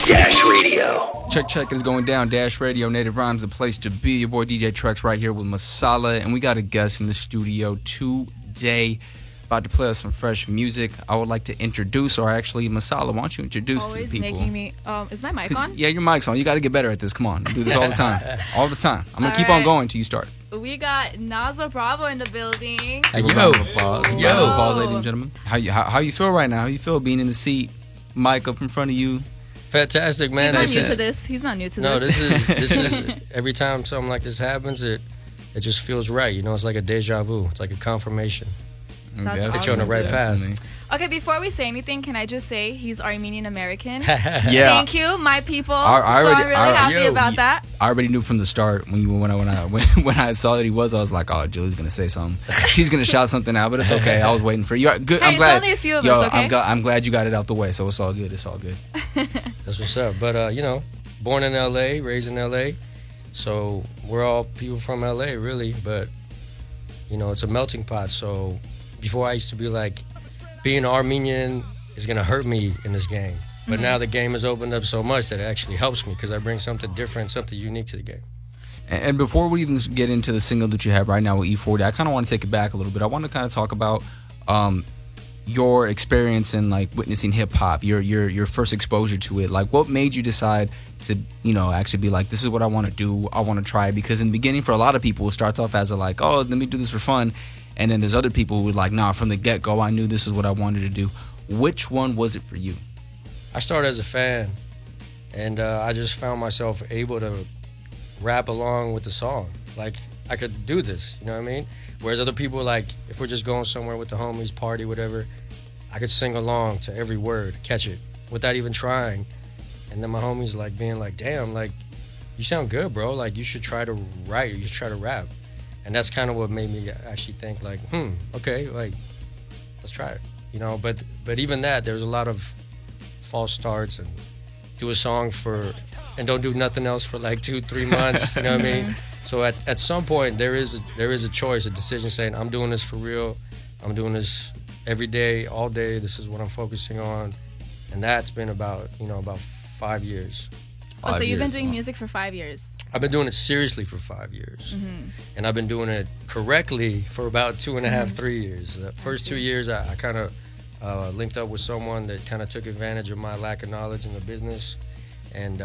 Dash Radio. Check, it's going down. Dash Radio, Native Rhymes, the place to be. Your boy DJ Trexxx right here with Masala, and we got a guest in the studio today about to play us some fresh music. I would like to introduce, or actually, Masala, why don't you introduce Always the people? Making me, is my mic on? Yeah, your mic's on. You got to get better at this. Come on. You do this all the time. All the time. I'm going to keep on going until you start. We got Nazo Bravo in the building. Yo. Round of applause. Round of applause, ladies and gentlemen. How you feel right now? How you feel being in the seat, mic up in front of you? Fantastic, man. He's not new to this. He's not new to no, this. this is every time something like this happens, it just feels right. You know, it's like a deja vu. It's like a confirmation. That's Put you on the right path. Okay, before we say anything, can I just say he's Armenian American? Yeah. Thank you, my people. I'm really happy about that. I already knew from the start when I saw that he was, I was like, oh, Julie's gonna say something. She's gonna shout something out, but it's okay. I was waiting for you. Good. Hey, I'm glad. It's only a few of us, okay? I'm glad you got it out the way, so it's all good. It's all good. That's what's up. But you know, born in LA, raised in LA, so we're all people from LA, really. But you know, it's a melting pot. So before I used to be like, being Armenian is gonna hurt me in this game. But now the game has opened up so much that it actually helps me because I bring something different, something unique to the game. And before we even get into the single that you have right now with E40, I kind of want to take it back a little bit. I want to kind of talk about your experience in like witnessing hip hop, your first exposure to it. Like, what made you decide to, you know, actually be like, this is what I want to do. I want to try it. Because in the beginning, for a lot of people, it starts off as a like, oh, let me do this for fun. And then there's other people who are like, nah, from the get-go, I knew this is what I wanted to do. Which one was it for you? I started as a fan, and I just found myself able to rap along with the song. Like, I could do this, you know what I mean? Whereas other people, like, if we're just going somewhere with the homies, party, whatever, I could sing along to every word, catch it, without even trying. And then my homies, like, being like, damn, like, you sound good, bro. Like, you should try to write, you should try to rap. And that's kind of what made me actually think, like, okay, like, let's try it, you know? But even that, there's a lot of false starts and do a song and don't do nothing else for like 2-3 months, you know what I mean? So at some point, there is a choice, a decision saying, I'm doing this for real. I'm doing this every day, all day. This is what I'm focusing on. And that's been about 5 years. Oh, so you've been doing music for 5 years? I've been doing it seriously for 5 years. And I've been doing it correctly for about 2.5, 3 years. The first 2 years, I kind of linked up with someone that kind of took advantage of my lack of knowledge in the business and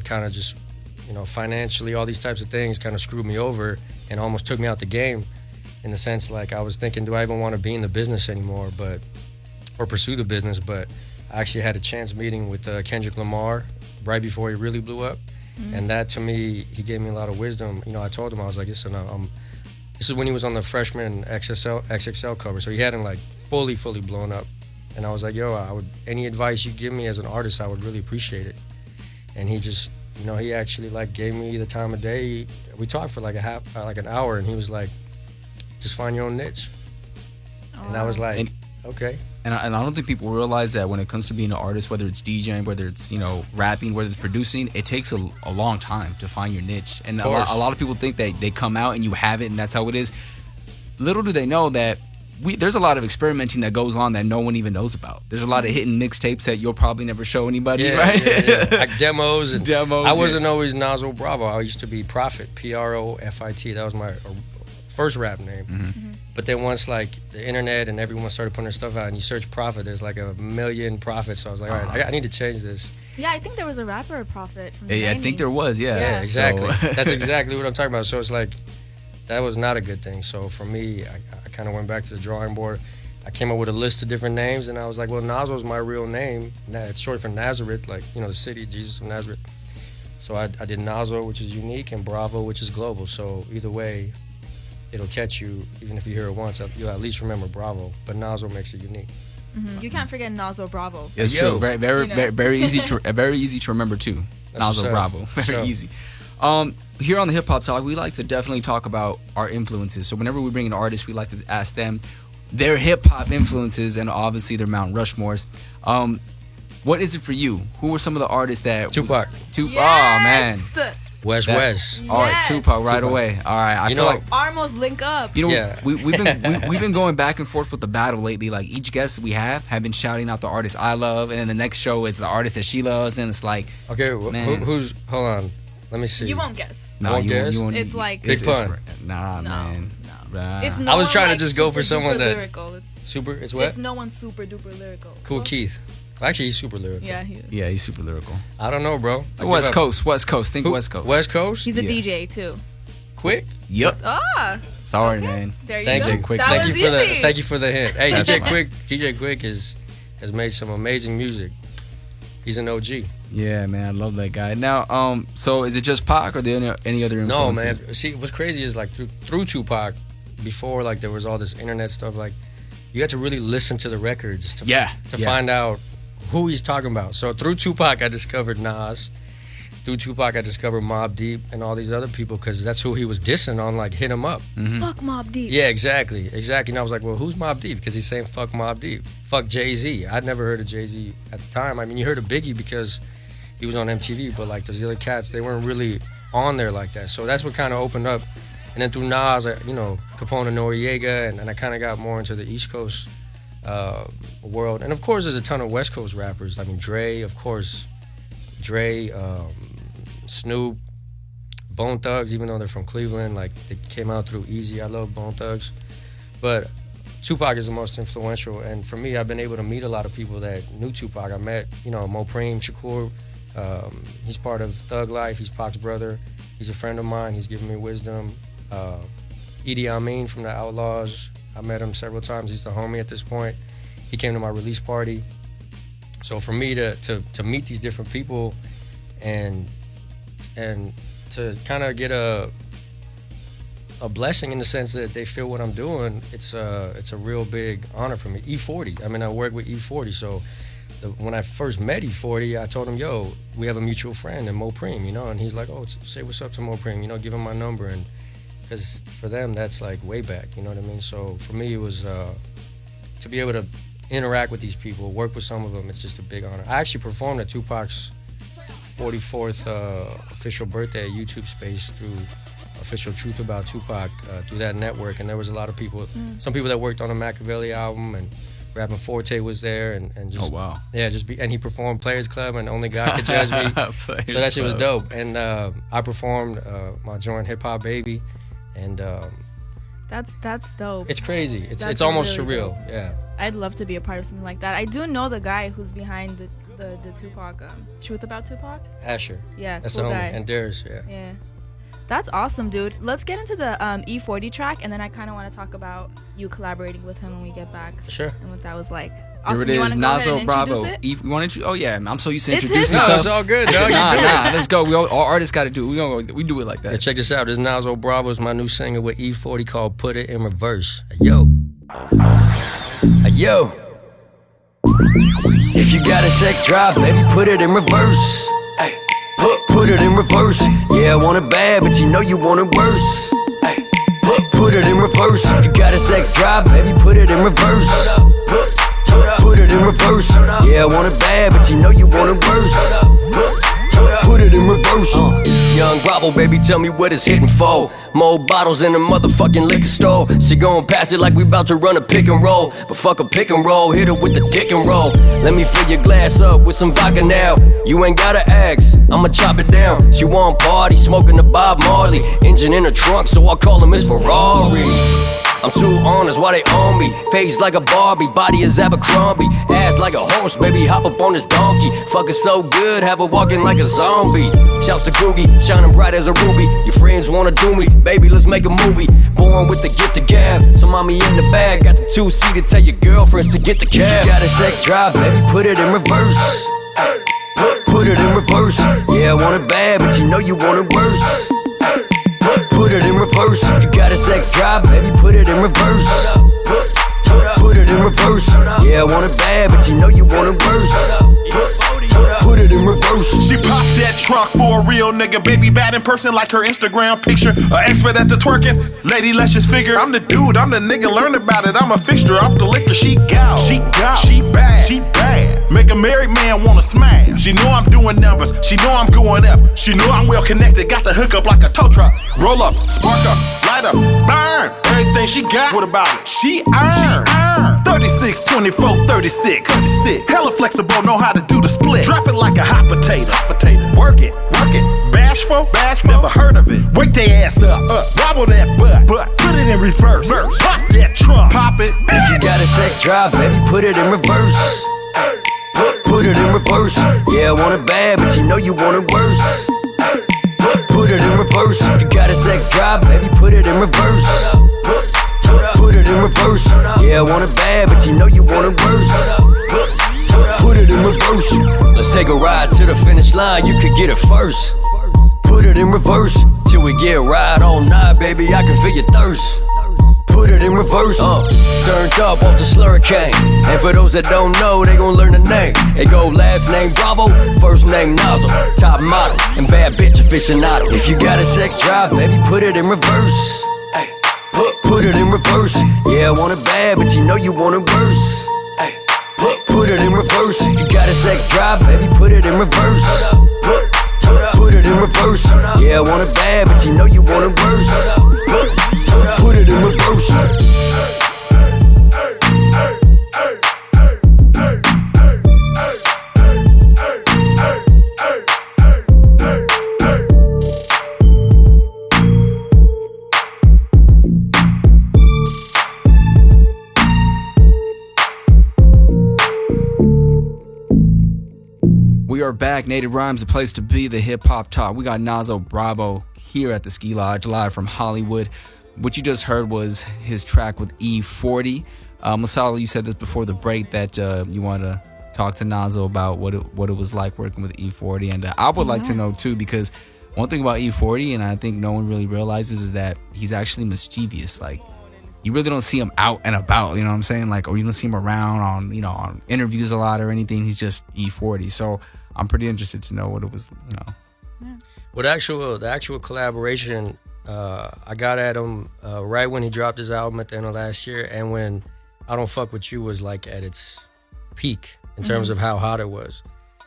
kind of just, you know, financially, all these types of things kind of screwed me over and almost took me out the game in the sense, like, I was thinking, do I even want to be in the business anymore, or pursue the business? But I actually had a chance meeting with Kendrick Lamar right before he really blew up. And that, to me, he gave me a lot of wisdom. You know, I told him, I was like, listen, this is when he was on the freshman XXL cover, so he hadn't, like, fully blown up. And I was like, yo, any advice you give me as an artist, I would really appreciate it. And he just, you know, he actually, like, gave me the time of day. We talked for like an hour, and he was like, just find your own niche. And I was like, okay. And I don't think people realize that when it comes to being an artist, whether it's DJing, whether it's, you know, rapping, whether it's producing, it takes a long time to find your niche. And a lot of people think that they come out and you have it and that's how it is. Little do they know that there's a lot of experimenting that goes on that no one even knows about. There's a lot of hidden mixtapes that you'll probably never show anybody, right? Yeah. Like demos. I wasn't yeah. always Nazo Bravo. I used to be Profit, Profit. That was my first rap name. But then once, like, the internet and everyone started putting their stuff out and you search Profit, there's like 1 million Profits. So I was like, all right, I need to change this. Yeah, I think there was a rapper Profit from the 90s. I think there was, Yeah, exactly. So. That's exactly what I'm talking about. So it's like, that was not a good thing. So for me, I kind of went back to the drawing board. I came up with a list of different names, and I was like, well, Nazo's my real name. It's short for Nazareth, like, you know, the city, Jesus of Nazareth. So I did Nazo, which is unique, and Bravo, which is global. So either way, it'll catch you. Even if you hear it once, you'll at least remember Bravo. But Nazo makes it unique. You can't forget Nazo Bravo. It's true. Very easy to remember too. That's Nazo Bravo. Very easy. Here on the Hip Hop Talk, we like to definitely talk about our influences. So whenever we bring an artist, we like to ask them their hip hop influences and obviously their Mount Rushmores. What is it for you? Who were some of the artists that Tupac? Yes! Oh man, West. All right, Yes. Tupac right away. All right, I You feel know- like Armos link up. you know Yeah. we've been going back and forth with the battle lately. Like each guest we have been shouting out the artist I love, and then the next show is the artist that she loves, and it's like, Okay, man. who's? Hold on, let me see. You won't guess. nah, Won't guess? you won't. It's like- Big pun. Nah, No, man. no. Nah. It's no I was one, trying to like, just go for super someone duper that- lyrical. Super. It's what? It's no one super duper lyrical. Cool Keith. Actually, he's super lyrical. Yeah, he is. Yeah, he's super lyrical. I don't know, bro. I West give up. Coast. Think Who- West Coast. West Coast. He's a Yeah. DJ too. Quick. Yep. Ah, Sorry, okay. man. There you Thank go. you. Quick. That Thank was you for easy. the. Thank you for the hint. Hey, That's DJ fine. Quick. DJ Quick has made some amazing music. He's an OG. Yeah, man, I love that guy. Now, so is it just Pac or any other No, influences? man. See, what's crazy is like through Tupac, before like there was all this internet stuff. Like, you had to really listen to the records to Yeah. find out who he's talking about. So through Tupac, I discovered Nas. Through Tupac, I discovered Mobb Deep and all these other people because that's who he was dissing on. Like, hit him up. Fuck Mobb Deep. Yeah, exactly. And I was like, well, who's Mobb Deep? Because he's saying fuck Mobb Deep, fuck Jay-Z. I'd never heard of Jay-Z at the time. I mean, you heard of Biggie because he was on MTV, but like those other cats, they weren't really on there like that. So that's what kind of opened up. And then through Nas, Capone and Noriega, and I kind of got more into the East Coast world. And of course, there's a ton of West Coast rappers. I mean, Dre, of course, Snoop, Bone Thugs, even though they're from Cleveland, like they came out through Eazy. I love Bone Thugs. But Tupac is the most influential. And for me, I've been able to meet a lot of people that knew Tupac. I met, Mo Preem Shakur. He's part of Thug Life. He's Pac's brother. He's a friend of mine. He's given me wisdom. Idi Amin from the Outlaws. I met him several times. He's the homie at this point. He came to my release party. So for me to meet these different people and to kind of get a blessing in the sense that they feel what I'm doing, it's a real big honor for me. E40. I mean, I work with E40, so when I first met E40, I told him, yo, we have a mutual friend in Mo Preem, and he's like, oh, say what's up to Mo Preem, give him my number, and because for them, that's like way back, you know what I mean? So for me, it was to be able to interact with these people, work with some of them, it's just a big honor. I actually performed at Tupac's 44th official birthday at YouTube Space through Official Truth About Tupac, through that network, and there was a lot of people, some people that worked on the Machiavelli album, and Rappin' Forte was there, and just, oh wow, yeah, and he performed Players Club, and Only God Could Judge Me, so that shit was dope. And I performed my joint Hip Hop Baby, and That's dope. it's crazy. That's It's almost really surreal. dope. Yeah. I'd love to be a part of something like that. I do know the guy who's behind the Tupac Truth About Tupac. Asher. Yeah, That's cool the homie. guy. And Darius, yeah. Yeah. That's awesome, dude. Let's get into the E40 track, and then I kind of want to talk about you collaborating with him when we get back. Sure. And what that was like. Here Awesome. it You is, wanna go ahead Nazo and Bravo. introduce it? You want to? Oh yeah, I'm so used to It's introducing his- No, stuff. it's all good, I said, dog. You do it. let's go. All artists got to do. We do it like that. Yeah, check this out. This Nazo Bravo is my new single with E40 called Put It in Reverse. Hey, yo. Hey, yo. If you got a sex drive, baby, put it in reverse. Put it in reverse. Yeah, I want it bad, but you know you want it worse. Put it in reverse. If you got a sex drive, baby, put it in reverse. Put it in reverse. Yeah, I want it bad, but you know you want it worse. Put it in reverse. Young Bravo, baby, tell me what it's hitting for. More bottles in the motherfucking liquor store. She gon' pass it like we bout to run a pick and roll. But fuck a pick and roll, hit her with the dick and roll. Let me fill your glass up with some vodka now. You ain't gotta ask, I'ma chop it down. She want party, smoking the Bob Marley. Engine in her trunk, so I call him Miss Ferrari. I'm too honest, why they on me? Face like a Barbie, body is Abercrombie. Ass like a horse, baby, hop up on this donkey. Fuck it so good, have her walking like a zombie. Shouts to Googie, shining bright as a ruby. Your friends wanna do me, baby, let's make a movie. Born with the gift of gab, so mommy in the bag. Got the two-seater, tell your girlfriends to get the cab. If you got a sex drive, baby, put it in reverse. Put it in reverse. Yeah, I want it bad, but you know you want it worse. Put it in reverse. If you got a sex drive, baby, put it in reverse. Put it in reverse. Yeah, I want it bad, but you know you want it worse. Put it in reverse. She popped that trunk for a real nigga. Baby bad in person like her Instagram picture. An expert at the twerking. Lady, let's just figure. I'm the dude, I'm the nigga. Learn about it. I'm a fixture off the liquor. She gal. She bad. Make a married man wanna smash. She know I'm doing numbers, she know I'm going up. She know I'm well connected, got the hook up like a tow truck. Roll up, spark up, light up, burn. Everything she got, what about it? She earned. 36, 24, 36. Hella flexible, know how to do the split. Drop it like a hot potato. Work it. Bashful, never heard of it. Wake their ass up, wobble that butt, put it in reverse. Pop that trunk, pop it. If you got a sex drive, baby, put it in reverse. Put it in reverse. Yeah, I want it bad, but you know you want it worse. Put it in reverse. If you got a sex drive, baby, put it in reverse. Put it in reverse. Yeah, I want it bad, but you know you want it worse. Put it in reverse. Let's take a ride to the finish line, you could get it first. Put it in reverse. Till we get a ride all night, baby, I can feel your thirst. Put it in reverse. Turned up off the slurricane. And for those that don't know, they gon' learn the name. They go last name Bravo, first name Nazo. Top model and bad bitch aficionado. If you got a sex drive, baby, put it in reverse. Put it in reverse. Yeah, I want it bad, but you know you want it worse. Put it in reverse. You got a sex drive, baby, put it in reverse. Put it in reverse. Yeah, I want it bad, but you know you want it worse. Put it in reverse. We are back. Native Rhymes, the place to be, the hip hop talk. We got Nazo Bravo here at the Skee Lodge, live from Hollywood. What you just heard was his track with E40. Masala, you said this before the break that you want to talk to Nazo about what it was like working with E40, and I would like to know too, because one thing about E40, and I think no one really realizes, is that he's actually mischievous. Like, you really don't see him out and about, you know what I'm saying? Like, or you don't see him around on interviews a lot or anything. He's just E40. So I'm pretty interested to know what it was, Well, the actual collaboration, I got at him right when he dropped his album at the end of last year, and when I Don't Fuck With You was like at its peak in terms of how hot it was.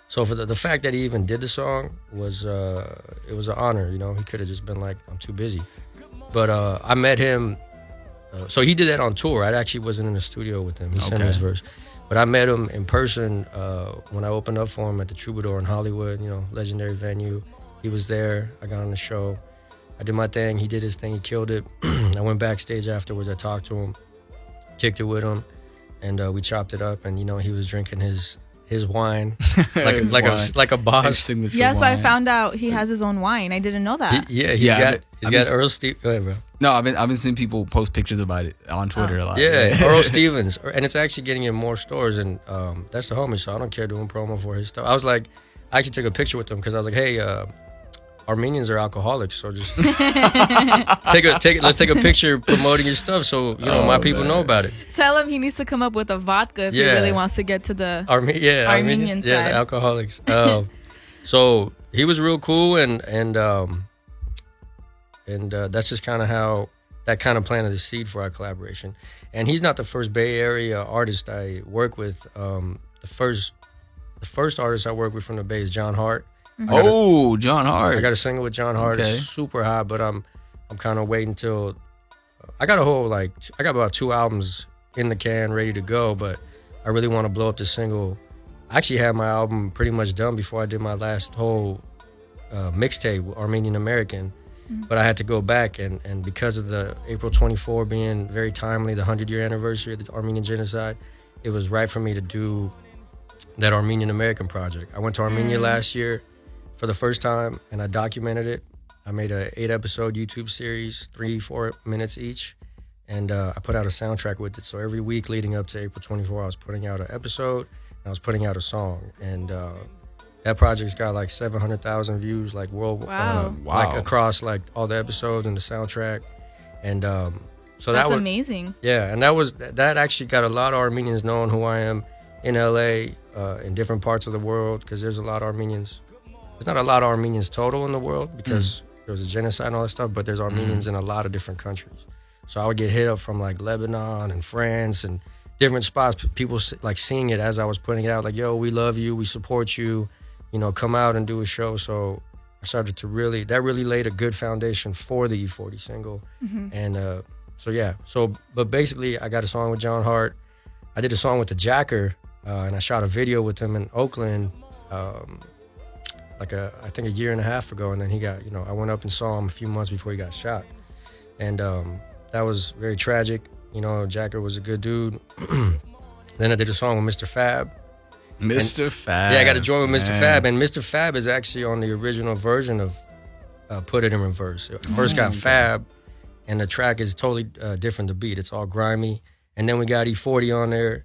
So for the fact that he even did the song was it was an honor. He could have just been like, I'm too busy. But I met him. So he did that on tour. I actually wasn't in the studio with him. He sent me his verse. But I met him in person when I opened up for him at the Troubadour in Hollywood, legendary venue. He was there. I got on the show. I did my thing. He did his thing. He killed it. I went backstage afterwards. I talked to him, kicked it with him, and we chopped it up. And, he was drinking his wine like a boss. Yeah, so I found out he has his own wine. I didn't know that. He's got Earl Stevens. Go ahead, bro. No, I've been seeing people post pictures about it on Twitter a lot. Yeah, Earl Stevens, and it's actually getting in more stores, and that's the homie. So I don't care doing promo for his stuff. I actually took a picture with him because I was like, hey, Armenians are alcoholics, so just let's take a picture promoting your stuff, so my people know about it. Tell him he needs to come up with a vodka if he really wants to get to the Armenian side. Yeah, the alcoholics. So he was real cool, and that's just kind of how that kind of planted the seed for our collaboration. And he's not the first Bay Area artist I work with. The first artist I work with from the Bay is John Hart. John Hart. I got a single with John Hart. Okay. It's super hot, but I'm kind of waiting till I got about 2 albums in the can ready to go, but I really want to blow up the single. I actually had my album pretty much done before I did my last whole mixtape, Armenian American. But I had to go back, and because of the April 24 being very timely, the 100-year anniversary of the Armenian genocide, it was right for me to do that Armenian American project. I went to Armenia last year for the first time, and I documented it. I made a 8-episode YouTube series, 3-4 minutes each, and I put out a soundtrack with it. So every week leading up to April 24, I was putting out an episode, and I was putting out a song, and that project's got like 700,000 views, like worldwide, like across like all the episodes and the soundtrack, and so that's amazing. Yeah, and that actually got a lot of Armenians knowing who I am in LA, in different parts of the world, because there's a lot of Armenians. There's not a lot of Armenians total in the world because there was a genocide and all that stuff, but there's Armenians in a lot of different countries. So I would get hit up from like Lebanon and France and different spots, people like seeing it as I was putting it out, like, yo, we love you, we support you, you know, come out and do a show. So I started to that really laid a good foundation for the E40 single. And but basically I got a song with John Hart. I did a song with the Jacker, and I shot a video with him in Oakland, I think a year and a half ago. And then he got, you know, I went up and saw him a few months before he got shot. And that was very tragic. You know, Jacker was a good dude. Then I did a song with Mr. Fab. Mr. Fab. Yeah, I got to join with Mr. Fab. And Mr. Fab is actually on the original version of Put It in Reverse. First got Fab, and the track is totally different, the beat. It's all grimy. And then we got E40 on there.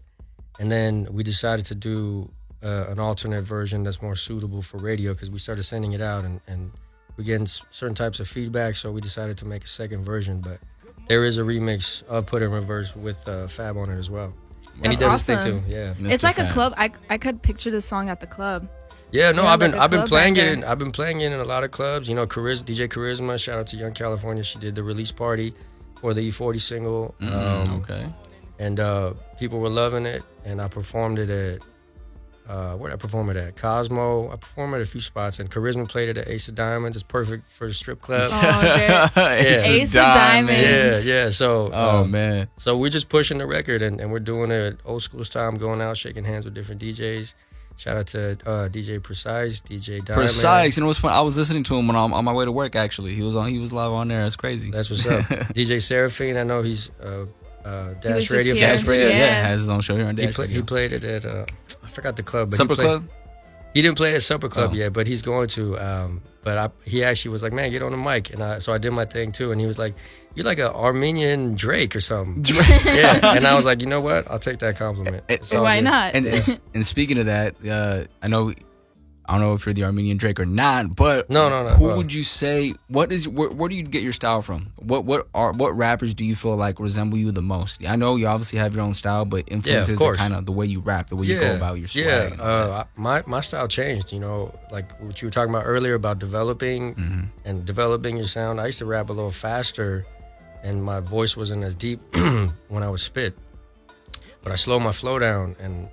And then we decided to do an alternate version that's more suitable for radio, because we started sending it out and we're getting certain types of feedback, so we decided to make a second version. But there is a remix of Put It in Reverse with Fab on it as well. And he does his thing too. Yeah, Mr. It's like Fab. A club. I could picture this song at the club. Yeah, no, I've been playing it. I've been playing it in a lot of clubs. You know, DJ Charisma. Shout out to Young California. She did the release party for the E40 single. Okay. And people were loving it. And I performed it at where did I perform it at? Cosmo. I performed it at a few spots, and Charisma played it at Ace of Diamonds. It's perfect for the strip club. Oh, Ace of Diamonds. Yeah. So, man. So we're just pushing the record, and we're doing it old school style. I'm going out, shaking hands with different DJs. Shout out to DJ Precise, DJ Diamond. Precise. You know what's fun? I was listening to him when on my way to work. Actually, he was live on there. That's crazy. That's what's up. DJ Seraphine. I know he's Dash Radio. Dash Radio. Yeah, has his own show here on Dash Radio. He played it at I forgot the club. But Supper Club. He didn't play at Supper Club yet, but he's going to. He actually was like, "Man, get on the mic," and so I did my thing too. And he was like, "You're like an Armenian Drake or something." Yeah, and I was like, "You know what? I'll take that compliment." Why not? And speaking of that, I don't know if you're the Armenian Drake or not, but no. Who would you say? Where do you get your style from? What rappers do you feel like resemble you the most? I know you obviously have your own style, but influences are kind of the way you rap, the way you go about your swag. Yeah, my style changed. You know, like what you were talking about earlier about developing and developing your sound. I used to rap a little faster, and my voice wasn't as deep when I would spit. But I slowed my flow down, and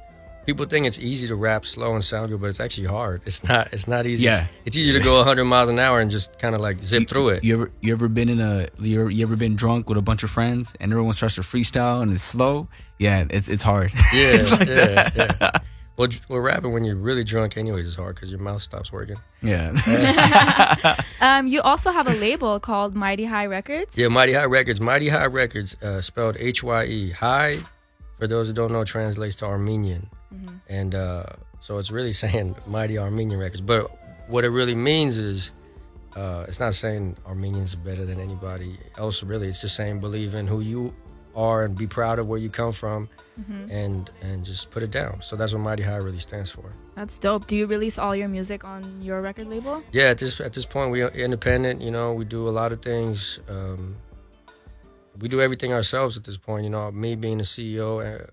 people think it's easy to rap slow and sound good, but it's actually hard. It's not easy. Yeah. It's easier to go 100 miles an hour and just kind of like zip through it. You ever been drunk with a bunch of friends and everyone starts to freestyle and it's slow? Yeah, it's hard. Yeah, it's like yeah. Well, rapping when you're really drunk anyways is hard because your mouth stops working. Yeah. You also have a label called Mighty High Records. Yeah, Mighty High Records. Mighty High Records, spelled Hye. High, for those who don't know, translates to Armenian. And so it's really saying Mighty Armenian Records. But what it really means is it's not saying Armenians are better than anybody else, really. It's just saying believe in who you are and be proud of where you come from and just put it down. So that's what Mighty High really stands for. That's dope. Do you release all your music on your record label? Yeah, at this point, we're independent. You know, we do a lot of things. We do everything ourselves at this point. You know, me being a CEO,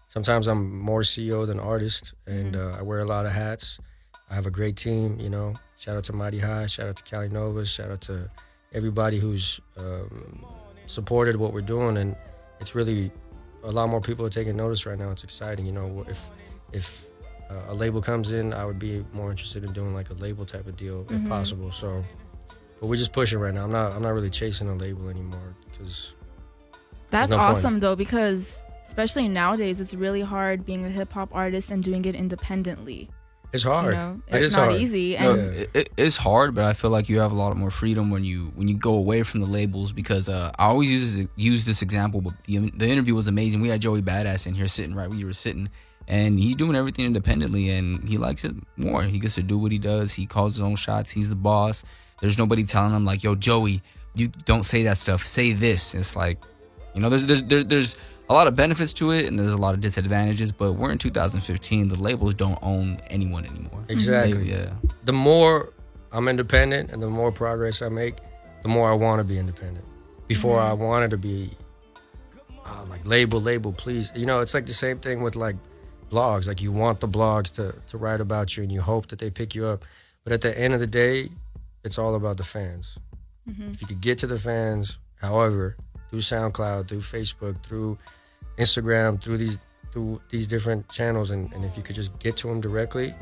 sometimes I'm more CEO than artist, and I wear a lot of hats. I have a great team, you know. Shout out to Mighty High, shout out to Cali Novas, shout out to everybody who's supported what we're doing, and it's really a lot more people are taking notice right now. It's exciting, you know. If a label comes in, I would be more interested in doing like a label type of deal if possible. So, but we're just pushing right now. I'm not really chasing a label anymore because that's awesome though, because especially nowadays, it's really hard being a hip hop artist and doing it independently. It's hard. You know, it's not easy. And it's hard, but I feel like you have a lot more freedom when you go away from the labels. Because I always use this example, but the interview was amazing. We had Joey Badass in here sitting right where you were sitting, and he's doing everything independently, and he likes it more. He gets to do what he does. He calls his own shots. He's the boss. There's nobody telling him like, "Yo, Joey, you don't say that stuff. Say this." It's like, you know, there's a lot of benefits to it, and there's a lot of disadvantages, but we're in 2015. The labels don't own anyone anymore. Exactly. Yeah. The more I'm independent and the more progress I make, the more I want to be independent. Before I wanted to be like label, please. You know, it's like the same thing with like blogs. Like you want the blogs to write about you and you hope that they pick you up. But at the end of the day, it's all about the fans. If you could get to the fans, however, through SoundCloud, through Facebook, through Instagram, through these through these different channels, and if you could just get to them directly,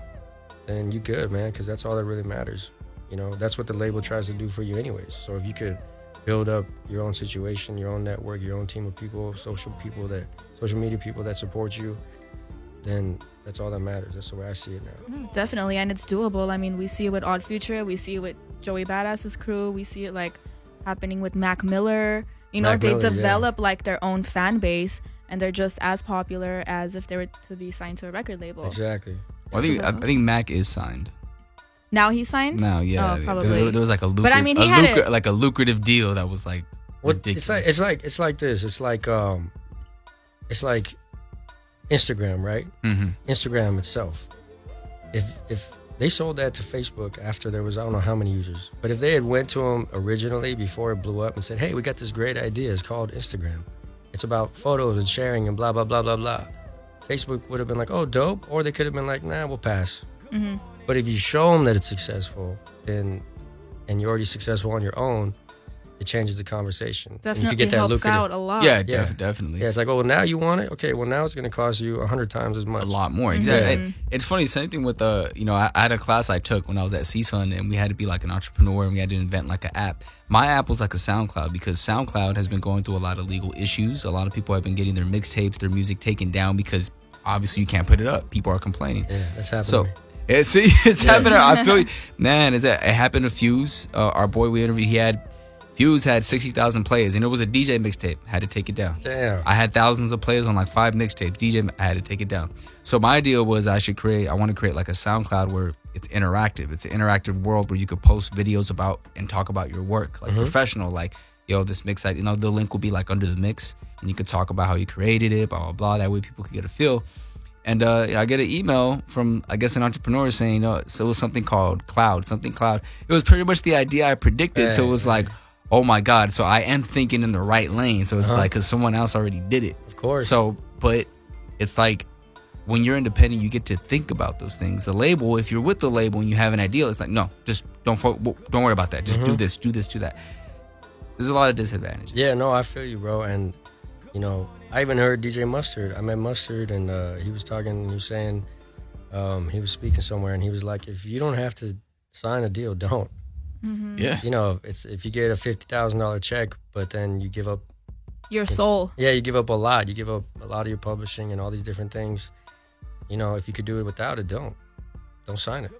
then you good, man, because that's all that really matters. You know, that's what the label tries to do for you anyways. So if you could build up your own situation, your own network, your own team of people, social media people that support you, then that's all that matters. That's the way I see it now. Definitely, and it's doable. I mean, we see it with Odd Future, we see it with Joey Badass's crew, we see it like happening with Mac Miller. You know, they develop like their own fan base, and they're just as popular as if they were to be signed to a record label. Exactly. Well, I think Mac is signed. Now he's signed? No, yeah. Oh, probably. There was like a but I mean, like a lucrative deal that was like ridiculous. It's like this. It's like Instagram, right? Mm-hmm. Instagram itself. If they sold that to Facebook after there was I don't know how many users, but if they had went to them originally before it blew up and said, "Hey, we got this great idea. It's called Instagram. It's about photos and sharing and blah blah blah blah blah," Facebook would have been like, "Oh, dope," or they could have been like, "Nah, we'll pass." Mm-hmm. But if you show them that it's successful, and you're already successful on your own, it changes the conversation. Definitely and you could get that helps lucrative. out a lot. Yeah, definitely. Yeah, it's like, oh, well, now you want it? Okay, well, now it's going to cost you 100 times as much. A lot more, exactly. It's funny, same thing with I had a class I took when I was at CSUN, and we had to be like an entrepreneur, and we had to invent like an app. My app was like a SoundCloud, because SoundCloud has been going through a lot of legal issues. A lot of people have been getting their mixtapes, their music taken down, because obviously you can't put it up. People are complaining. Yeah, that's happening. So it's happening. I feel man, it happened to Fuse, our boy we interviewed. Fuse had 60,000 plays, and it was a DJ mixtape. Had to take it down. Damn. I had thousands of plays on like 5 mixtapes. I had to take it down. So my idea was I want to create like a SoundCloud where it's interactive. It's an interactive world where you could post videos about and talk about your work, like professional, like, yo, this mix, the link will be like under the mix, and you could talk about how you created it, blah, blah, blah. That way people could get a feel. And I get an email from, I guess, an entrepreneur saying, so it was something called Cloud. It was pretty much the idea I predicted. So it was like, oh my God. So I am thinking in the right lane. So it's like, because someone else already did it. Of course. So, but it's like, when you're independent, you get to think about those things. The label, if you're with the label and you have an idea, it's like, no, just don't worry about that. Just do this, do that. There's a lot of disadvantages. Yeah, no, I feel you, bro. And, I even heard DJ Mustard. I met Mustard, and he was talking, and he was saying, he was speaking somewhere, and he was like, if you don't have to sign a deal, don't. Mm-hmm. Yeah. If you get a $50,000 check, but then you give up your soul. Yeah, you give up a lot. You give up a lot of your publishing and all these different things. If you could do it without it, don't sign it.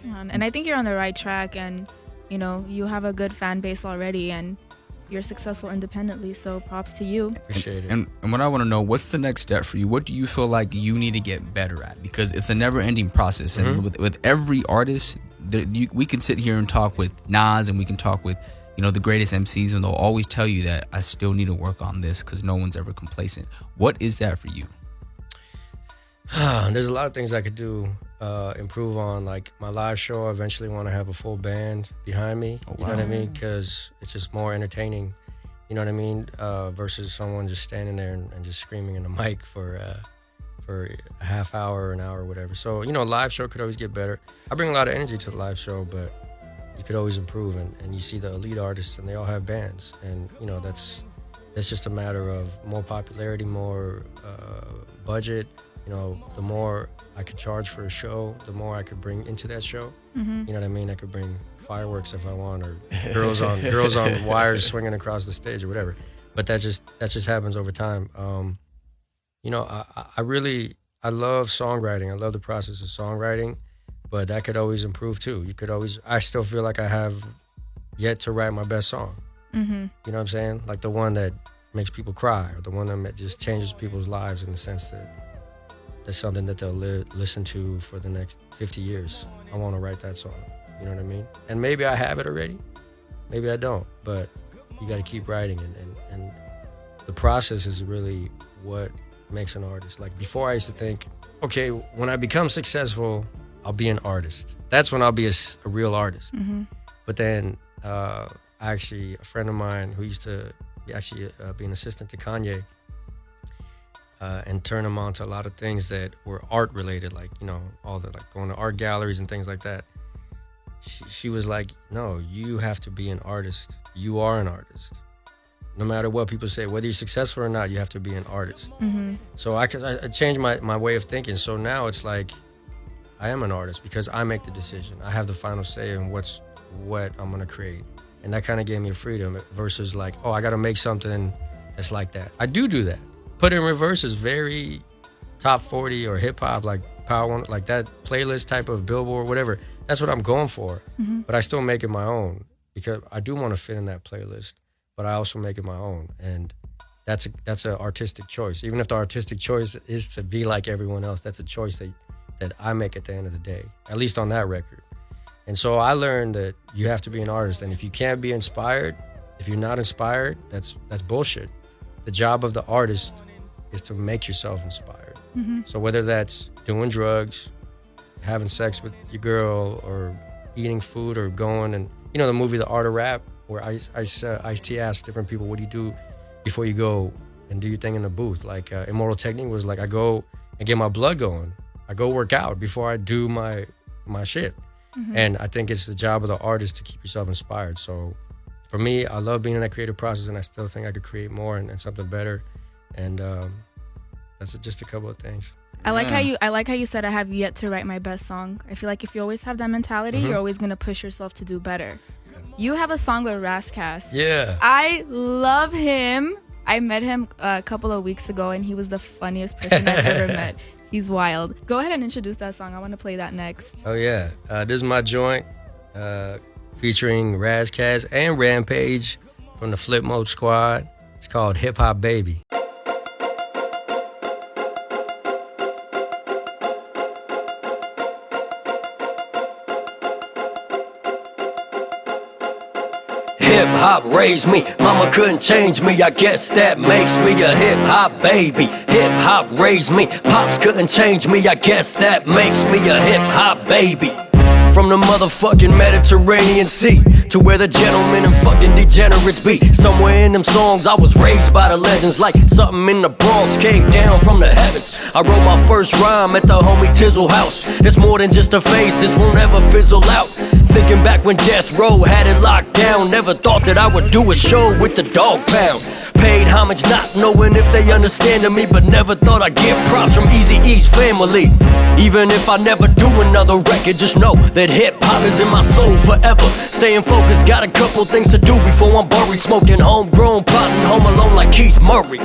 And I think you're on the right track, and you have a good fan base already, and you're successful independently, so props to you. Appreciate it. And what I want to know, what's the next step for you? What do you feel like you need to get better at? Because it's a never-ending process, and with every artist, we can sit here and talk with Nas, and we can talk with the greatest MCs, and they'll always tell you that I still need to work on this, because no one's ever complacent. What is that for you? There's a lot of things I could do, improve on. Like my live show, I eventually want to have a full band behind me. Oh, wow. You know what I mean? Because it's just more entertaining. You know what I mean? Versus someone just standing there and just screaming in the mic for a half hour, an hour, or whatever. So live show could always get better. I bring a lot of energy to the live show, but you could always improve. And you see the elite artists, and they all have bands, and that's just a matter of more popularity, more budget. The more I could charge for a show, the more I could bring into that show. Mm-hmm. You know what I mean? I could bring fireworks if I want, or girls on wires swinging across the stage, or whatever. But that just happens over time. I love songwriting. I love the process of songwriting, but that could always improve too. I still feel like I have yet to write my best song. Mm-hmm. You know what I'm saying? Like the one that makes people cry, or the one that just changes people's lives in the sense that that's something that they'll listen to for the next 50 years. I want to write that song. You know what I mean? And maybe I have it already. Maybe I don't. But you got to keep writing. And the process is really what makes an artist. Like before, I used to think, okay, when I become successful, I'll be an artist. That's when I'll be a real artist. Mm-hmm. But then a friend of mine who used to be an assistant to Kanye, and turn them on to a lot of things that were art related, like all the going to art galleries and things like that. She was like, no, you have to be an artist. You are an artist. no matter what people say, whether you're successful or not, you have to be an artist. So I changed my way of thinking. So now it's like I am an artist because I make the decision. I have the final say in what I'm gonna create, and that kind of gave me a freedom versus like, oh, I gotta make something that's like that. I do that. Put It in Reverse is very top 40 or hip hop, like Power One, like that playlist type of Billboard, whatever. That's what I'm going for. But I still make it my own because I do want to fit in that playlist, but I also make it my own. And that's an artistic choice. Even if the artistic choice is to be like everyone else, that's a choice that I make at the end of the day, at least on that record. And so I learned that you have to be an artist. And if you can't be inspired, if you're not inspired, that's bullshit. The job of the artist is to make yourself inspired. So whether that's doing drugs, having sex with your girl, or eating food, or going and, you know, the movie The Art of Rap, where Ice-T asked different people, what do you do before you go and do your thing in the booth? Like Immortal Technique was like, I go and get my blood going. I go work out before I do my shit. And I think it's the job of the artist to keep yourself inspired. So for me, I love being in that creative process, and I still think I could create more and something better. And that's just a couple of things. I like how you said I have yet to write my best song. I feel like if you always have that mentality, you're always gonna push yourself to do better. You have a song with Rascas. Yeah. I love him. I met him a couple of weeks ago, and he was the funniest person I've ever met. He's wild. Go ahead and introduce that song. I want to play that next. Oh yeah, this is my joint featuring Rascas and Rampage from the Flip Mode Squad. It's called Hip Hop Baby. Hip-hop raised me, mama couldn't change me, I guess that makes me a hip-hop baby. Hip-hop raised me, pops couldn't change me, I guess that makes me a hip-hop baby. From the motherfucking Mediterranean Sea to where the gentlemen and fucking degenerates be. Somewhere in them songs I was raised by the legends, like something in the Bronx came down from the heavens. I wrote my first rhyme at the homie Tizzle house. It's more than just a phase, this won't ever fizzle out. Thinking back when Death Row had it locked down, never thought that I would do a show with the Dog Pound. Paid homage not knowing if they understanding me, but never thought I'd get props from Eazy-E's family. Even if I never do another record, just know that hip-hop is in my soul forever. Staying focused, got a couple things to do before I'm buried. Smoking homegrown pot and home alone like Keith Murray.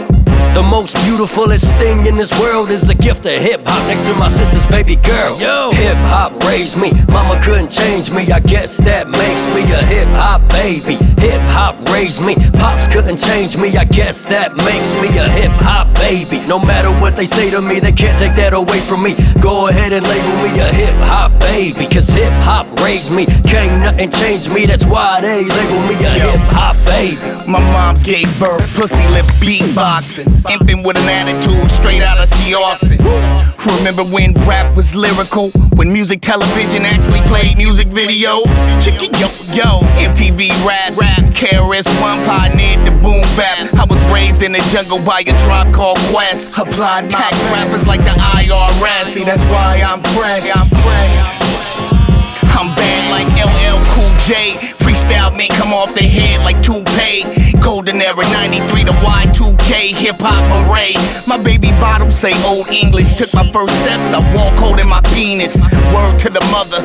The most beautifulest thing in this world is the gift of hip-hop next to my sister's baby girl. Yo, hip-hop raised me, mama couldn't change me, I guess that makes me a hip-hop baby. Hip-hop raised me, pops couldn't change me, I guess that makes me a hip-hop baby. No matter what they say to me, they can't take that away from me. Go ahead and label me a hip-hop baby, cause hip-hop raised me, can't nothing change me, that's why they label me a hip-hop baby. My mom's gave birth, pussy lips beatboxing. Infant with an attitude, straight out of C. Austin. Remember when rap was lyrical? When music television actually played music videos? Chicky yo, MTV rap, KIIS-FM pioneered the boom bap. I was raised in the jungle by a tribe called Quest. Applied tax rappers like the IRS. See, that's why I'm fresh. I'm bad like LL Cool J. Freestyle men come off their head like toupee. Golden era 93 to Y2K hip-hop hooray. My baby bottom say old English. Took my first steps, I walk holding my penis. Word to the mother,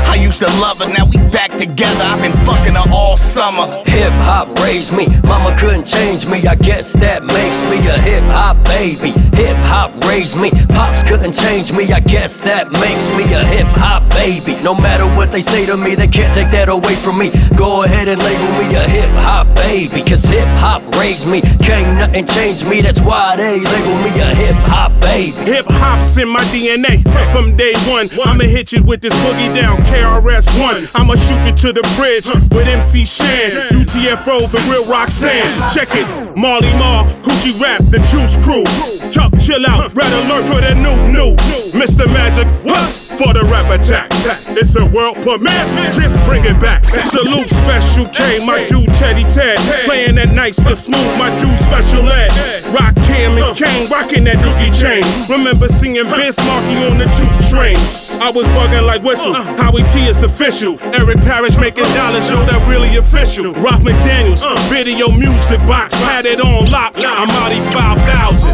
I used to love her, now we back together. I've been fucking her all summer. Hip-hop raised me, mama couldn't change me, I guess that makes me a hip-hop baby. Hip-hop raised me, pops couldn't change me, I guess that makes me a hip-hop baby. No matter what they say to me, they can't take that away from me. Go ahead and label me a hip-hop baby, cause hip-hop raised me, can't nothing change me, that's why they label me a hip-hop baby. Hip-hop's in my DNA from day one. I'ma hit you with this boogie down KRS-One. I'ma shoot you to the bridge with MC Shan, UTFO, the real Roxanne. Check it, Marley Marl, Hoochie Rap, the Juice Crew. Chuck, chill out, red alert for the new Mr. Magic, what? For the rap attack. It's a world premiere, just bring it back. Salute Special K, my dude Teddy Ted. Playing that nice and smooth, my dude Special Ed. Rock Cam and Kane, rocking that dookie chain. Remember seeing Vince Markie on the 2 train. I was bugging like Whistle. Howie T is official. Eric Parrish making dollars, yo, that really official. Ralph McDaniels, video music box, had it on lock. I'm Audi 5000.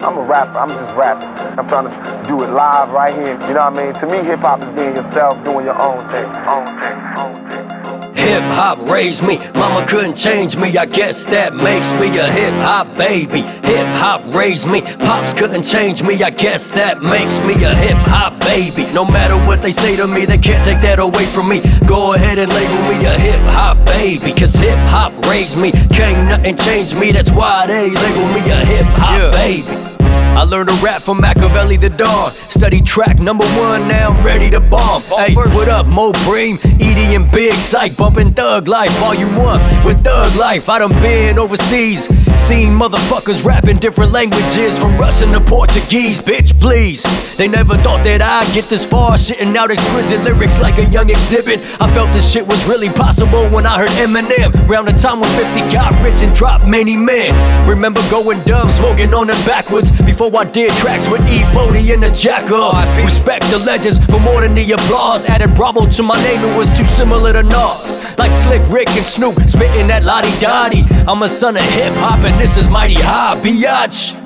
I'm a rapper, I'm just rapping. I'm trying to do it live right here. You know what I mean? To me, hip-hop is being yourself, doing your own thing. Hip-hop raised me, mama couldn't change me. I guess that makes me a hip-hop baby. Hip-hop raised me, pops couldn't change me. I guess that makes me a hip-hop baby. No matter what they say to me, they can't take that away from me. Go ahead and label me a hip-hop baby, cause hip-hop raised me, can't nothing change me. That's why they label me a hip-hop baby. I learned to rap from Machiavelli the Dawn. Study track number 1, now I'm ready to bomb. Hey, what up, Mo Bream, Edie and Big Psych, bumping Thug Life, Volume 1 with Thug Life. I done been overseas, seen motherfuckers rapping different languages, from Russian to Portuguese, bitch please. They never thought that I'd get this far, shitting out exquisite lyrics like a young exhibit. I felt this shit was really possible when I heard Eminem, round the time when 50 got rich and dropped many men. Remember going dumb, smoking on them backwards, before I did tracks with E40 and the Jack Up. Respect the legends for more than the applause. Added Bravo to my name, it was too similar to Nas. Like Slick Rick and Snoop, spitting that lottie-dottie. I'm a son of hip-hop and this is mighty high, biatch.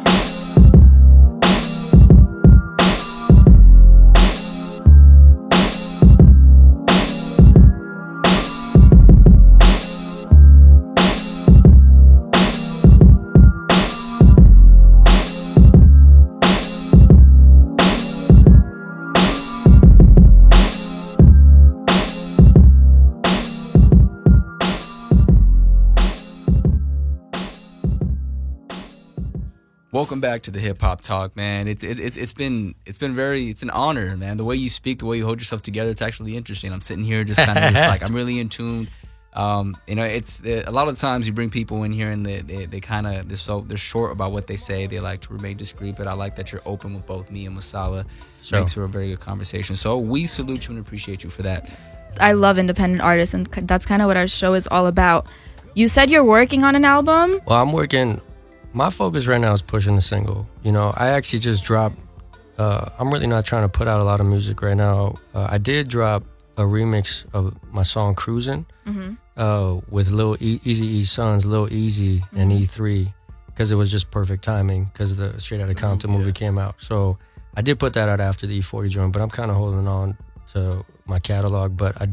Welcome back to the Hip Hop Talk, man. It's been an honor, man. The way you speak, the way you hold yourself together, it's actually interesting. I'm sitting here just kind of just like I'm really in tune. It's a lot of times you bring people in here and they're short about what they say. They like to remain discreet, but I like that you're open with both me and Masala. Sure. Makes for a very good conversation. So we salute you and appreciate you for that. I love independent artists, and that's kind of what our show is all about. You said you're working on an album? Well, I'm working. My focus right now is pushing the single. You know, I actually just dropped. I'm really not trying to put out a lot of music right now. I did drop a remix of my song "Cruisin'" with Eazy-E's sons, Lil Eazy and E3, because it was just perfect timing because the Straight Outta Compton movie came out. So I did put that out after the E40 joint, but I'm kind of holding on to my catalog. But I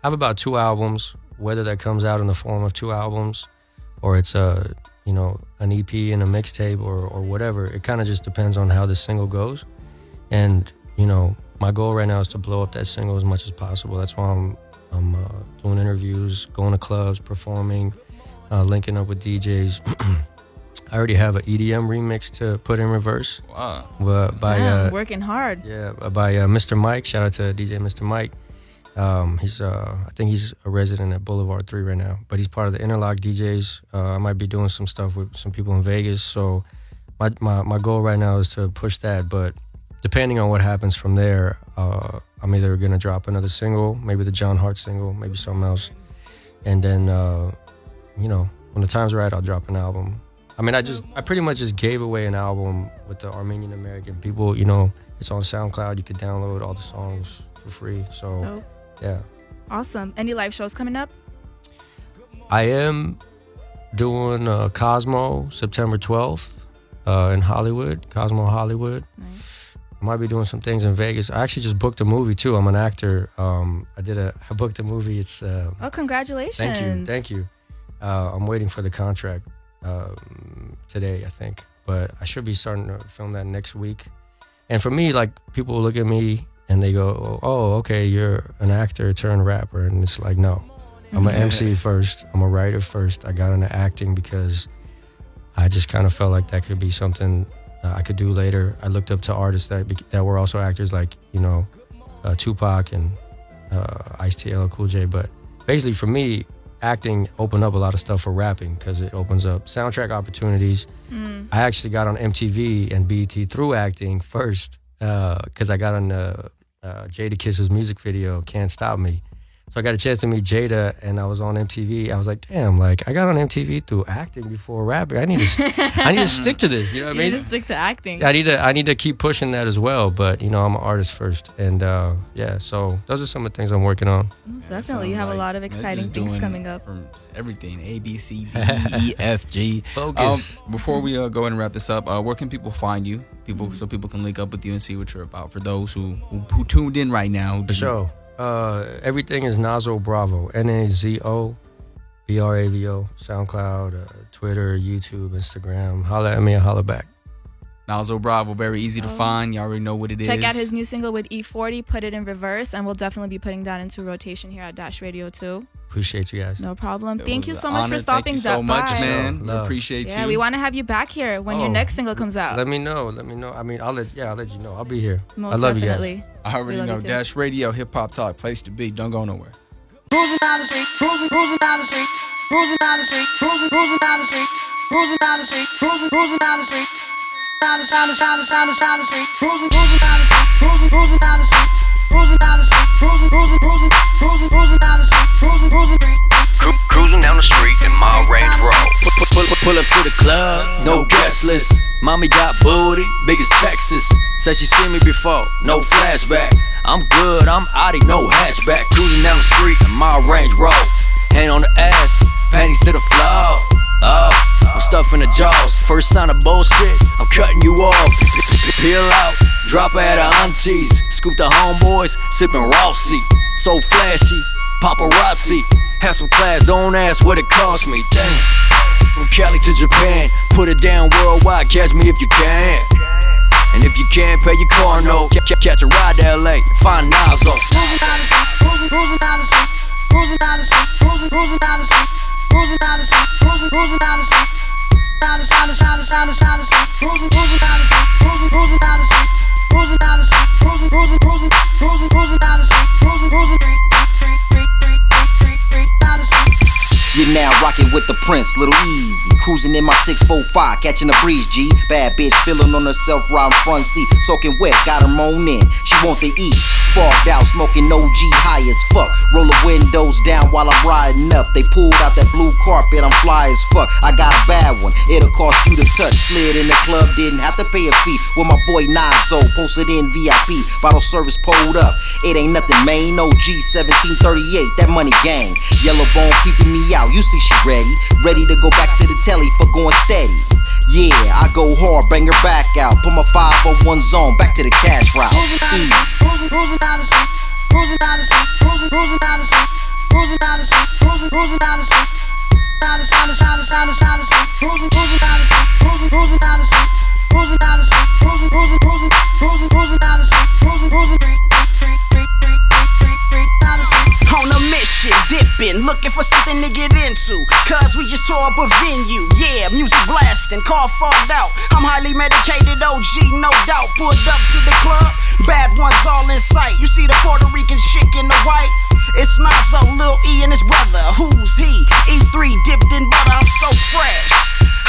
have about 2 albums. Whether that comes out in the form of 2 albums, or it's an EP and a mixtape or whatever. It kind of just depends on how the single goes. And, my goal right now is to blow up that single as much as possible. That's why I'm doing interviews, going to clubs, performing, linking up with DJs. I already have an EDM remix to put in reverse. Wow. Working hard. Yeah, by Mr. Mike. Shout out to DJ Mr. Mike. I think he's a resident at Boulevard 3 right now, but he's part of the Interlock DJs. I might be doing some stuff with some people in Vegas. So my goal right now is to push that, but depending on what happens from there, I'm either going to drop another single, maybe the John Hart single, maybe something else. And then, when the time's right, I'll drop an album. I mean, I pretty much just gave away an album with the Armenian American people. It's on SoundCloud. You could download all the songs for free. So, yeah. Awesome. Any live shows coming up? I am doing Cosmo September 12th in Hollywood, Cosmo Hollywood. Nice. I might be doing some things in Vegas. I actually just booked a movie too. I'm an actor. I booked a movie. It's congratulations. Thank you. I'm waiting for the contract today, I think. But I should be starting to film that next week. And for me, like, people look at me and they go, oh, okay, you're an actor turned rapper. And it's like, no, I'm an MC first. I'm a writer first. I got into acting because I just kind of felt like that could be something I could do later. I looked up to artists that were also actors, like, Tupac and Ice-T, LL Cool J. But basically for me, acting opened up a lot of stuff for rapping because it opens up soundtrack opportunities. I actually got on MTV and BET through acting first because I got on Jadakiss's music video, Can't Stop Me. So I got a chance to meet Jada, and I was on MTV. I was like, damn, like I got on MTV through acting before rapping. I need to stick to this. You know what I mean? You need to stick to acting. I need to keep pushing that as well. But I'm an artist first, and yeah. So those are some of the things I'm working on. Definitely, you have a lot of exciting things coming up. From everything, A, B, C, D, E, F, G. Focus. Before we go ahead and wrap this up, where can people find you? So people can link up with you and see what you're about. For those who tuned in right now, the show. Everything is Nazo Bravo, Nazo Bravo, SoundCloud, Twitter, YouTube, Instagram. Holla at me and holla back. Nazo Bravo, very easy to find. You already know what it is. Check out his new single with E40, Put It in Reverse, and we'll definitely be putting that into rotation here at Dash Radio too. Appreciate you guys. No problem. Thank you so much for stopping by. Thank you so much, man. We appreciate you. Yeah, we want to have you back here when your next single comes out. Let me know. I mean, I'll let you know. I'll be here. Most I love definitely. You guys. I already know. Dash Radio, hip hop talk, place to be. Don't go nowhere. Cruising down the street, cruising down the street, cruising down the street, cruising down the street, cruising down the street, cruising down the street, down the street, cruising down the street, cruising down the street, cruising down the street, cruising down the street, cruising down the street in my Range Rover. Pull up to the club, no guest list. Mommy got booty, big as Texas. Said she seen me before, no flashback. I'm good, I'm outie, no hatchback. Cruising down the street in my Range Rover. Hand on the ass, panties to the floor. I'm stuffing the jaws. First sign of bullshit, I'm cutting you off. Peel out, drop at her aunties. Scoop the homeboys, sipping Rossi. So flashy, paparazzi. Have some class, don't ask what it cost me. Damn. From Cali to Japan, put it down worldwide. Catch me if you can. And if you can't pay your car note, catch a ride to LA, find Nazo. Cruising down the street, cruising down the street, cruising down the street, cruising down the street, cruising down the street, cruising down the street, down the street, cruising down the street, cruising down the street, cruising down the street, cruising down the street, cruising down the street, down the street. You're now rocking with the Prince, Little Eazy. Cruising in my 645, catching a breeze, G. Bad bitch feeling on herself, riding front seat. Soaking wet, got her moan in. She want to eat. Fogged out, smoking OG, high as fuck. Roll the windows down while I'm riding up. They pulled out that blue carpet, I'm fly as fuck. I got a bad one, it'll cost you to touch. Slid in the club, didn't have to pay a fee. With my boy Nazo, posted in VIP. Bottle service pulled up, it ain't nothing, man. OG 1738, that money gang. Yellow bone peeping me out, you see she ready to go back to the telly for going steady. Yeah, I go hard, bang her back out. Put my 501 zone, back to the cash route. Cruising down the street, cruising down the street, cruising down the street, cruising down the street, cruising down the street, down the street, cruising down the street, cruising down the street, cruising down the street, cruising down the street, cruising down the street, on a mission, dipping, looking for something to get into. Cause we just tore up a venue, yeah, music blasting, car fogged out. I'm highly medicated, OG, no doubt. Pulled up to the club, bad ones all in sight. You see the Puerto Rican chick in the white? It's Nazo, Lil E and his brother. Who's he? E3 dipped in butter, I'm so fresh.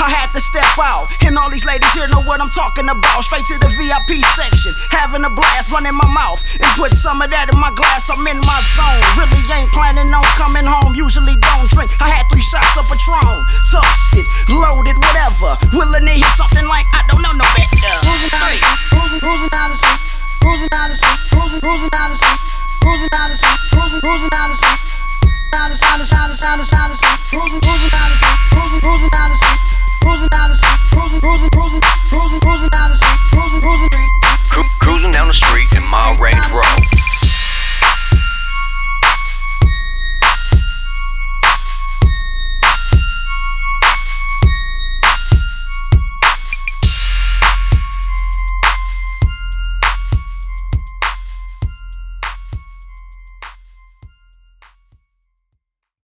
I had to step out, and all these ladies here know what I'm talking about. Straight to the VIP section, having a blast, running my mouth, and put some of that in my glass. I'm in my zone, really ain't planning on coming home. Usually don't drink, I had 3 shots of Patron. Toasted, loaded, whatever. Willing to hear something like I don't know no better. Cruising down the street, cruising down the street, cruising down the street.